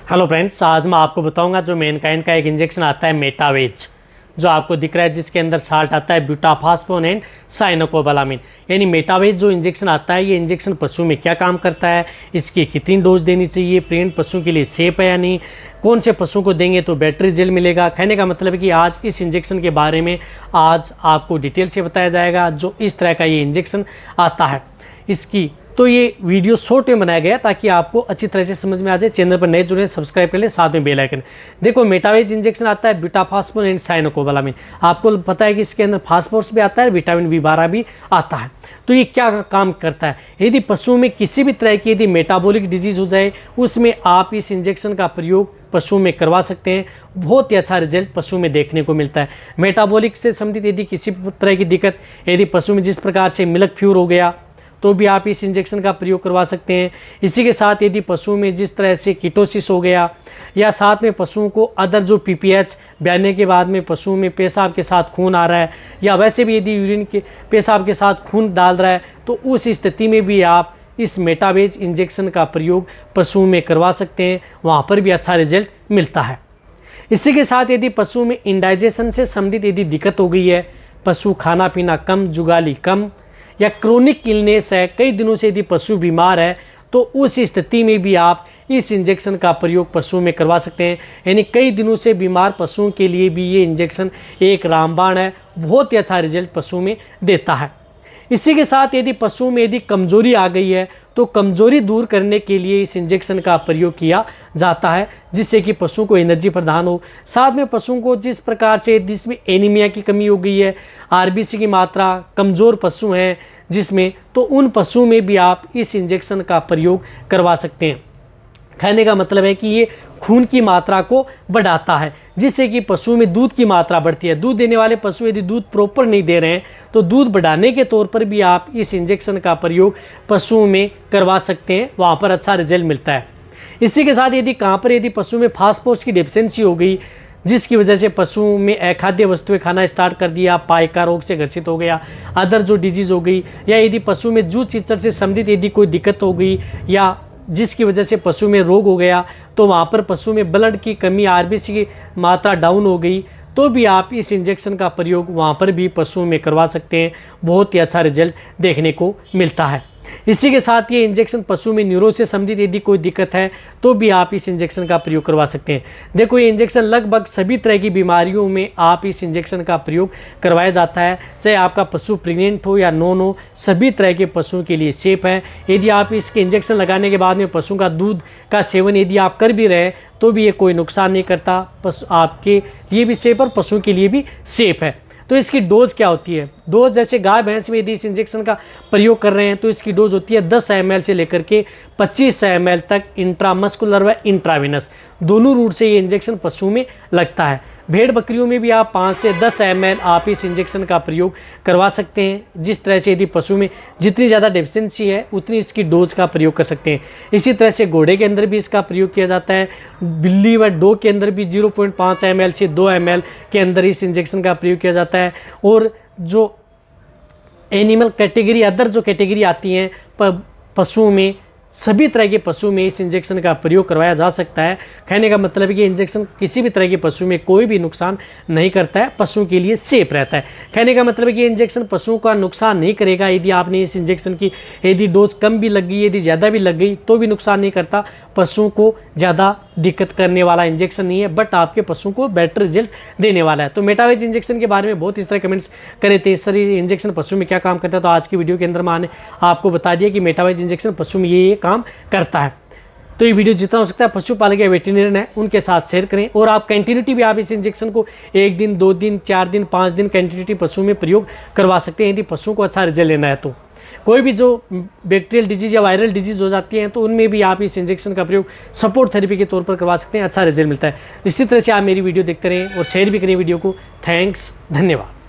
Hello friends, आज मैं आपको बताऊंगा जो मैनकाइंड का एक इंजेक्शन आता है मेटावेज, जो आपको दिख रहा है, जिसके अंदर साल्ट आता है ब्यूटाफास्फोन एंड साइनोकोबालामिन। यानी मेटावेज जो इंजेक्शन आता है, ये इंजेक्शन पशु में क्या काम करता है, इसकी कितनी डोज देनी चाहिए, प्रेग्नेंट पशु के लिए सेफ है या नहीं, कौन से पशु को देंगे तो बेटर रिजल्ट मिलेगा। कहने का मतलब है कि आज इस इंजेक्शन के बारे में आज आपको डिटेल से बताया जाएगा। जो इस तरह का ये इंजेक्शन आता है, इसकी तो ये वीडियो शॉर्ट में बनाया गया ताकि आपको अच्छी तरह से समझ में आ जाए। चैनल पर नए जुड़े सब्सक्राइब कर ले, साथ में बेल आइकन। देखो, मेटावेज इंजेक्शन आता है ब्यूटाफास्फोन एंड साइनोकोबालामिन। आपको पता है कि इसके अंदर फास्फोरस भी आता है, विटामिन B12 भी आता है। तो ये क्या काम करता है, यदि पशु में किसी भी तरह की यदि मेटाबॉलिक डिजीज हो जाए, उसमें आप इस इंजेक्शन का प्रयोग पशु में करवा सकते हैं। बहुत ही अच्छा रिजल्ट पशु में देखने को मिलता है। मेटाबॉलिक से संबंधित यदि किसी तरह की दिक्कत, यदि पशु में जिस प्रकार से मिल्क फ्यूर हो गया, तो भी आप इस इंजेक्शन का प्रयोग करवा सकते हैं। इसी के साथ यदि पशु में जिस तरह से कीटोसिस हो गया, या साथ में पशुओं को अदर जो PPH ब्याने के बाद में पशु में पेशाब के साथ खून आ रहा है, या वैसे भी यदि यूरिन के पेशाब के साथ खून डाल रहा है, तो उस स्थिति में भी आप इस मेटावेज इंजेक्शन का प्रयोग पशु में करवा सकते हैं। वहाँ पर भी अच्छा रिजल्ट मिलता है। इसी के साथ यदि पशु में इंडाइजेशन से संबंधित यदि दिक्कत हो गई है, पशु खाना पीना कम, जुगाली कम, या क्रोनिक इलनेस है, कई दिनों से यदि पशु बीमार है, तो उस स्थिति में भी आप इस इंजेक्शन का प्रयोग पशु में करवा सकते हैं। यानी कई दिनों से बीमार पशुओं के लिए भी ये इंजेक्शन एक रामबाण है। बहुत ही अच्छा रिजल्ट पशु में देता है। इसी के साथ यदि पशु में यदि कमजोरी आ गई है, तो कमजोरी दूर करने के लिए इस इंजेक्शन का प्रयोग किया जाता है, जिससे कि पशु को एनर्जी प्रदान हो। साथ में पशुओं को जिस प्रकार से जिसमें एनीमिया की कमी हो गई है, RBC की मात्रा कमज़ोर पशु हैं जिसमें, तो उन पशुओं में भी आप इस इंजेक्शन का प्रयोग करवा सकते हैं। कहने का मतलब है कि ये खून की मात्रा को बढ़ाता है, जिससे कि पशु में दूध की मात्रा बढ़ती है। दूध देने वाले पशु यदि दूध प्रॉपर नहीं दे रहे हैं, तो दूध बढ़ाने के तौर पर भी आप इस इंजेक्शन का प्रयोग पशुओं में करवा सकते हैं। वहाँ पर अच्छा रिजल्ट मिलता है। इसी के साथ यदि पशु में फास्फोरस की डेफिशिएंसी हो गई, जिसकी वजह से पशुओं में अखाद्य वस्तुएं खाना स्टार्ट कर दिया, पाइका रोग से ग्रसित हो गया, अदर जो डिजीज़ हो गई, या यदि पशु में जूच चिचड़ से संबंधित यदि कोई दिक्कत हो गई, या जिसकी वजह से पशु में रोग हो गया, तो वहाँ पर पशु में ब्लड की कमी, RBC की मात्रा डाउन हो गई, तो भी आप इस इंजेक्शन का प्रयोग वहाँ पर भी पशुओं में करवा सकते हैं। बहुत ही अच्छा रिजल्ट देखने को मिलता है। इसी के साथ ये इंजेक्शन पशु में न्यूरो से संबंधित यदि कोई दिक्कत है, तो भी आप इस इंजेक्शन का प्रयोग करवा सकते हैं। देखो, ये इंजेक्शन लगभग सभी तरह की बीमारियों में आप इस इंजेक्शन का प्रयोग करवाया जाता है। चाहे आपका पशु प्रेग्नेंट हो या नॉन हो, सभी तरह के पशुओं के लिए सेफ है। यदि आप इसके इंजेक्शन लगाने के बाद में पशु का दूध का सेवन यदि आप कर भी रहे हैं, तो भी ये कोई नुकसान नहीं करता। पशु आपके लिए भी सेफ और पशु के लिए भी सेफ है। तो इसकी डोज क्या होती है? डोज जैसे गाय भैंस में यदि इस इंजेक्शन का प्रयोग कर रहे हैं, तो इसकी डोज होती है 10 ml से लेकर के 25 ml तक, इंट्रामस्कुलर व इंट्रावेनस दोनों रूट से ये इंजेक्शन पशु में लगता है। भेड़ बकरियों में भी आप 5 से 10 ml आप इस इंजेक्शन का प्रयोग करवा सकते हैं। जिस तरह से यदि पशु में जितनी ज़्यादा डेफिशिएंसी है, उतनी इसकी डोज का प्रयोग कर सकते हैं। इसी तरह से घोड़े के अंदर भी इसका प्रयोग किया जाता है। बिल्ली व डॉग के अंदर भी 0.5 ml से 2 ml के अंदर इस इंजेक्शन का प्रयोग किया जाता है। और जो एनिमल कैटेगरी, अदर जो कैटेगरी आती हैं पशुओं में, सभी तरह के पशु में इस इंजेक्शन का प्रयोग करवाया जा सकता है। कहने का मतलब है कि इंजेक्शन किसी भी तरह के पशु में कोई भी नुकसान नहीं करता है, पशु के लिए सेफ रहता है। कहने का मतलब है कि इंजेक्शन पशुओं का नुकसान नहीं करेगा। यदि आपने इस इंजेक्शन की यदि डोज कम भी लग गई, यदि ज़्यादा भी लग गई, तो भी नुकसान नहीं करता। पशुओं को ज़्यादा दिक्कत करने वाला इंजेक्शन नहीं है, बट आपके पशु को बेटर रिजल्ट देने वाला है। तो मेटावेज इंजेक्शन के बारे में बहुत इस तरह कमेंट्स करे थे, सर ये इंजेक्शन पशु में क्या काम करता है। तो आज की वीडियो के अंदर मैंने आपको बता दिया कि मेटावेज इंजेक्शन पशु में ये काम करता है। तो ये वीडियो जितना हो सकता है पशुपालक या वेटरनरी है उनके साथ शेयर करें। और आप कंटिन्यूटी भी आप इस इंजेक्शन को 1 दिन, 2 दिन, 4 दिन, 5 दिन कंटिन्यूटी पशु में प्रयोग करवा सकते हैं। यदि पशु को अच्छा रिजल्ट लेना है, तो कोई भी जो बैक्टीरियल डिजीज या वायरल डिजीज हो जाती हैं, तो उनमें भी आप इस इंजेक्शन का प्रयोग सपोर्ट थेरेपी के तौर पर करवा सकते हैं। अच्छा रिजल्ट मिलता है। इसी तरह से आप मेरी वीडियो देखते रहें और शेयर भी करें वीडियो को। थैंक्स, धन्यवाद।